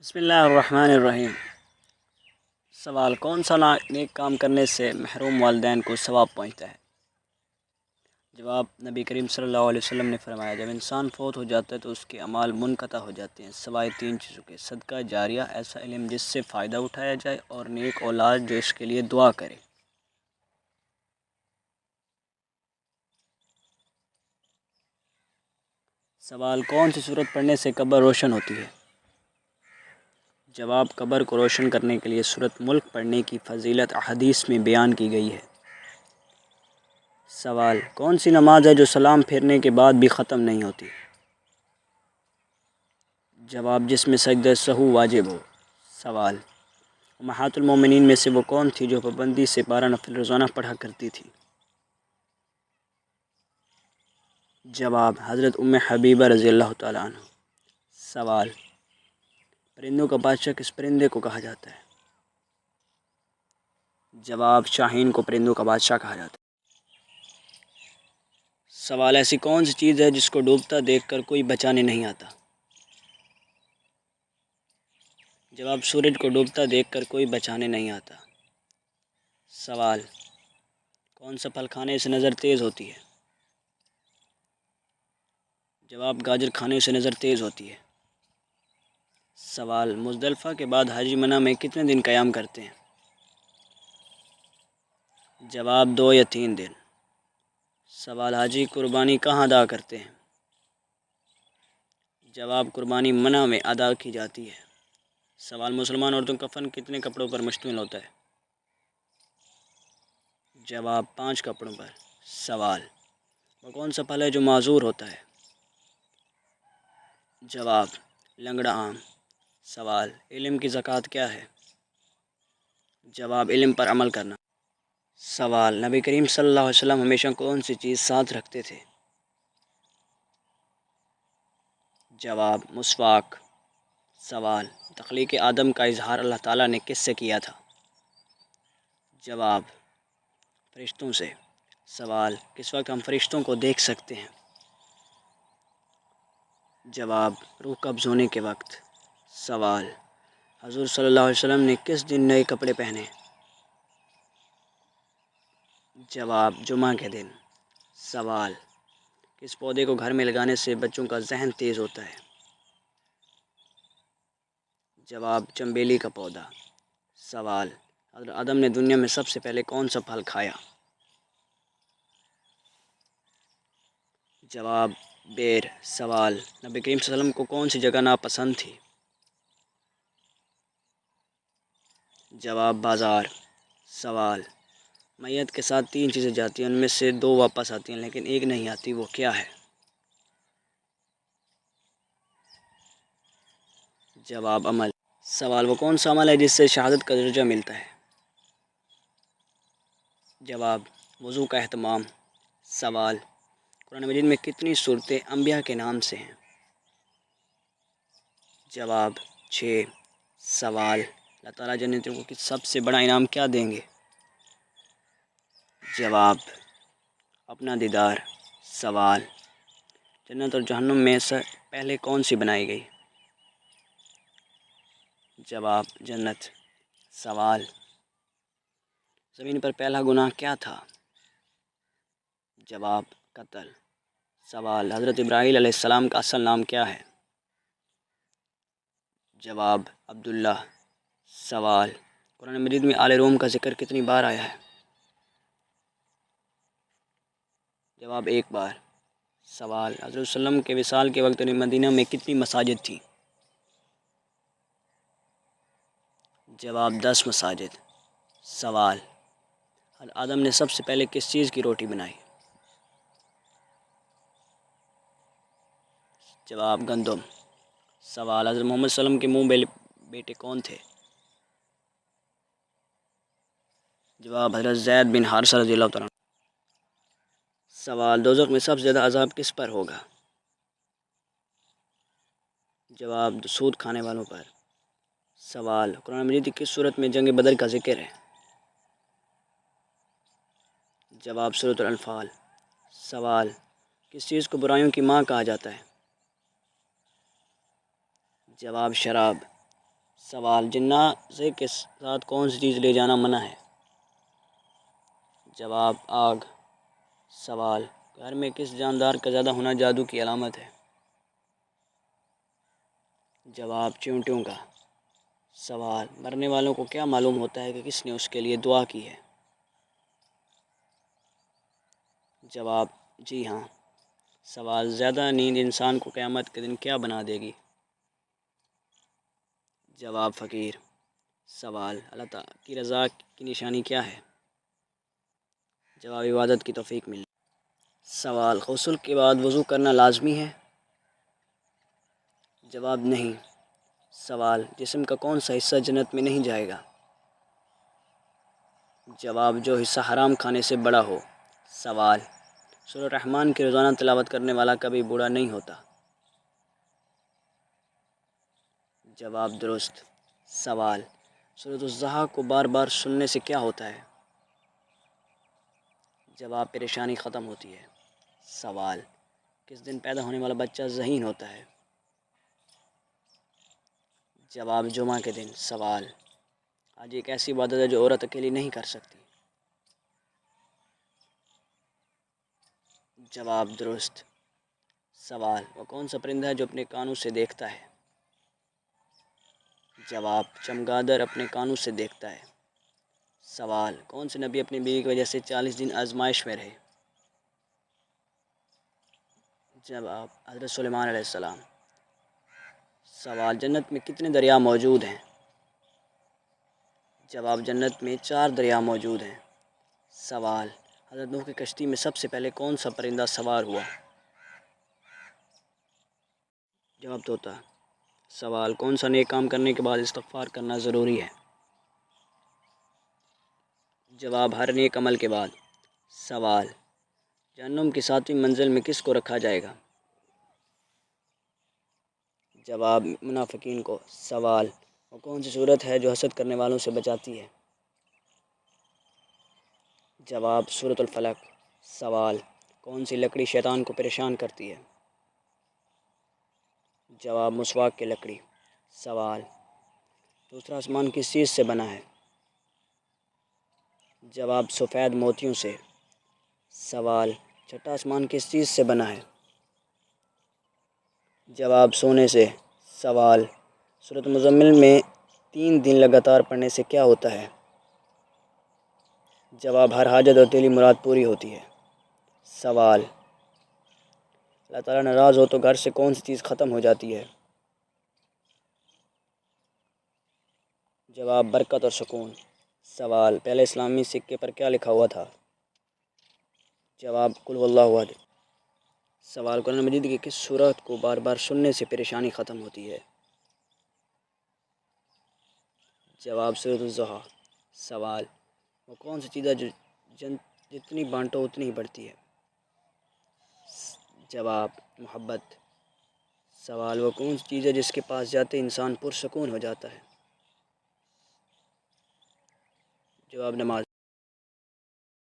بسم اللہ الرحمن الرحیم۔ سوال: کون سا نیک کام کرنے سے محروم والدین کو ثواب پہنچتا ہے؟ جواب: نبی کریم صلی اللہ علیہ وسلم نے فرمایا، جب انسان فوت ہو جاتا ہے تو اس کے اعمال منقطع ہو جاتے ہیں سوائے تین چیزوں کے: صدقہ جاریہ، ایسا علم جس سے فائدہ اٹھایا جائے، اور نیک اولاد جو اس کے لیے دعا کرے۔ سوال: کون سی سورت پڑھنے سے قبر روشن ہوتی ہے؟ جواب: قبر کو روشن کرنے کے لیے سورۃ ملک پڑھنے کی فضیلت احادیث میں بیان کی گئی ہے۔ سوال: کون سی نماز ہے جو سلام پھیرنے کے بعد بھی ختم نہیں ہوتی؟ جواب: جس میں سجدہ سہو واجب ہو۔ سوال: امہات المومنین میں سے وہ کون تھی جو پابندی سے 12 نفل روزانہ پڑھا کرتی تھی؟ جواب: حضرت ام حبیبہ رضی اللہ تعالیٰ عنہ۔ سوال: پرندوں کا بادشاہ کس پرندے کو کہا جاتا ہے؟ جواب: شاہین کو پرندوں کا بادشاہ کہا جاتا ہے۔ سوال: ایسی کون سی چیز ہے جس کو ڈوبتا دیکھ کر کوئی بچانے نہیں آتا؟ جواب: سورج کو ڈوبتا دیکھ کر کوئی بچانے نہیں آتا۔ سوال: کون سا پھل کھانے سے نظر تیز ہوتی ہے؟ جواب: گاجر کھانے سے نظر تیز ہوتی ہے۔ سوال: مزدلفہ کے بعد حاجی منی میں کتنے دن قیام کرتے ہیں؟ جواب: 2 یا 3 دن۔ سوال: حاجی قربانی کہاں ادا کرتے ہیں؟ جواب: قربانی منی میں ادا کی جاتی ہے۔ سوال: مسلمان عورتوں کا کفن کتنے کپڑوں پر مشتمل ہوتا ہے؟ جواب: 5 کپڑوں پر۔ سوال: وہ کون سا پھل ہے جو معذور ہوتا ہے؟ جواب: لنگڑا آم۔ سوال: علم کی زکوٰۃ کیا ہے؟ جواب: علم پر عمل کرنا۔ سوال: نبی کریم صلی اللہ علیہ وسلم ہمیشہ کون سی چیز ساتھ رکھتے تھے؟ جواب: مسواک۔ سوال: تخلیق آدم کا اظہار اللہ تعالیٰ نے کس سے کیا تھا؟ جواب: فرشتوں سے۔ سوال: کس وقت ہم فرشتوں کو دیکھ سکتے ہیں؟ جواب: روح قبض ہونے کے وقت۔ سوال: حضور صلی اللہ علیہ وسلم نے کس دن نئے کپڑے پہنے؟ جواب: جمعہ کے دن۔ سوال: کس پودے کو گھر میں لگانے سے بچوں کا ذہن تیز ہوتا ہے؟ جواب: چنبیلی کا پودا۔ سوال: حضرت آدم نے دنیا میں سب سے پہلے کون سا پھل کھایا؟ جواب: بیر۔ سوال: نبی کریم صلی اللہ علیہ وسلم کو کون سی جگہ ناپسند تھی؟ جواب: بازار۔ سوال: میت کے ساتھ 3 چیزیں جاتی ہیں، ان میں سے 2 واپس آتی ہیں لیکن ایک نہیں آتی، وہ کیا ہے؟ جواب: عمل۔ سوال: وہ کون سا عمل ہے جس سے شہادت کا درجہ ملتا ہے؟ جواب: وضو کا اہتمام۔ سوال: قرآن مجید میں کتنی صورتیں انبیاء کے نام سے ہیں؟ جواب: 6۔ سوال: اللہ تعالیٰ جنتیوں کو سب سے بڑا انعام کیا دیں گے؟ جواب: اپنا دیدار۔ سوال: جنت اور جہنم میں سے پہلے کون سی بنائی گئی؟ جواب: جنت۔ سوال: زمین پر پہلا گناہ کیا تھا؟ جواب: قتل۔ سوال: حضرت ابراہیل علیہ السلام کا اصل نام کیا ہے؟ جواب: عبداللہ۔ سوال: قرآن مجید میں آل روم کا ذکر کتنی بار آیا ہے؟ جواب: 1 بار۔ سوال: حضرت صلی اللہ علیہ وسلم کے وصال کے وقت مدینہ میں کتنی مساجد تھیں؟ جواب: 10 مساجد۔ سوال: حضرت آدم نے سب سے پہلے کس چیز کی روٹی بنائی؟ جواب: گندم۔ سوال: حضرت محمد صلی اللہ علیہ وسلم کے منہ بیٹے کون تھے؟ جواب: حضرت زید بن حارثہ رضی اللہ تعالیٰ عنہ۔ سوال: دوزخ میں سب سے زیادہ عذاب کس پر ہوگا؟ جواب: سود کھانے والوں پر۔ سوال: قرآن مجید کی کس صورت میں جنگ بدر کا ذکر ہے؟ جواب: سورۃ الانفال۔ سوال: کس چیز کو برائیوں کی ماں کہا جاتا ہے؟ جواب: شراب۔ سوال، جنات کے ساتھ کون سی چیز لے جانا منع ہے؟ جواب، آگ۔ سوال، گھر میں کس جاندار کا زیادہ ہونا جادو کی علامت ہے؟ جواب، چیونٹیوں کا۔ سوال، مرنے والوں کو کیا معلوم ہوتا ہے کہ کس نے اس کے لیے دعا کی ہے؟ جواب، جی ہاں۔ سوال، زیادہ نیند انسان کو قیامت کے دن کیا بنا دے گی؟ جواب، فقیر۔ سوال، اللہ تعالیٰ کی رضا کی نشانی کیا ہے؟ جواب، عبادت کی توفیق ملی۔ سوال، غسل کے بعد وضو کرنا لازمی ہے؟ جواب، نہیں۔ سوال، جسم کا کون سا حصہ جنت میں نہیں جائے گا؟ جواب، جو حصہ حرام کھانے سے بڑا ہو۔ سوال، سورہ الرحمن کی روزانہ تلاوت کرنے والا کبھی بوڑھا نہیں ہوتا؟ جواب، درست۔ سوال، سورۃ الضحیٰ کو بار بار سننے سے کیا ہوتا ہے؟ جواب، پریشانی ختم ہوتی ہے۔ سوال، کس دن پیدا ہونے والا بچہ ذہین ہوتا ہے؟ جواب، جمعہ کے دن۔ سوال، آج ایک ایسی عبادت ہے جو عورت اکیلی نہیں کر سکتی؟ جواب، درست۔ سوال، وہ کون سا پرندہ ہے جو اپنے کانوں سے دیکھتا ہے؟ جواب، چمگادڑ اپنے کانوں سے دیکھتا ہے۔ سوال، کون سے نبی اپنی بیوی کی وجہ سے 40 دن آزمائش میں رہے؟ جواب، حضرت سلیمان علیہ السلام۔ سوال، جنت میں کتنے دریا موجود ہیں؟ جواب، جنت میں 4 دریا موجود ہیں۔ سوال، حضرت نوح کی کشتی میں سب سے پہلے کون سا پرندہ سوار ہوا؟ جواب، طوطا۔ سوال، کون سا نیک کام کرنے کے بعد استغفار کرنا ضروری ہے؟ جواب، ہر نیک عمل کے بعد۔ سوال، جہنم کی 7ویں منزل میں کس کو رکھا جائے گا؟ جواب، منافقین کو۔ سوال، وہ کون سی صورت ہے جو حسد کرنے والوں سے بچاتی ہے؟ جواب، سورۃ الفلق۔ سوال، کون سی لکڑی شیطان کو پریشان کرتی ہے؟ جواب، مسواک کی لکڑی۔ سوال، دوسرا آسمان کس چیز سے بنا ہے؟ جواب، سفید موتیوں سے۔ سوال، چھٹا آسمان کس چیز سے بنا ہے؟ جواب، سونے سے۔ سوال، سورۃ مزمل میں 3 دن لگاتار پڑھنے سے کیا ہوتا ہے؟ جواب، ہر حاجت اور دلی مراد پوری ہوتی ہے۔ سوال، اللہ تعالیٰ ناراض ہو تو گھر سے کون سی چیز ختم ہو جاتی ہے؟ جواب، برکت اور سکون۔ سوال، پہلے اسلامی سکے پر کیا لکھا ہوا تھا؟ جواب، قل هو اللہ احد۔ سوال، قرآن مجید کی کس سورت کو بار بار سننے سے پریشانی ختم ہوتی ہے؟ جواب، سورۃ الضحیٰ۔ سوال، وہ کون سی چیز ہے جو جتنی بانٹو اتنی ہی بڑھتی ہے؟ جواب، محبت۔ سوال، وہ کون سی چیز ہے جس کے پاس جاتے انسان پرسکون ہو جاتا ہے؟ جواب، نماز۔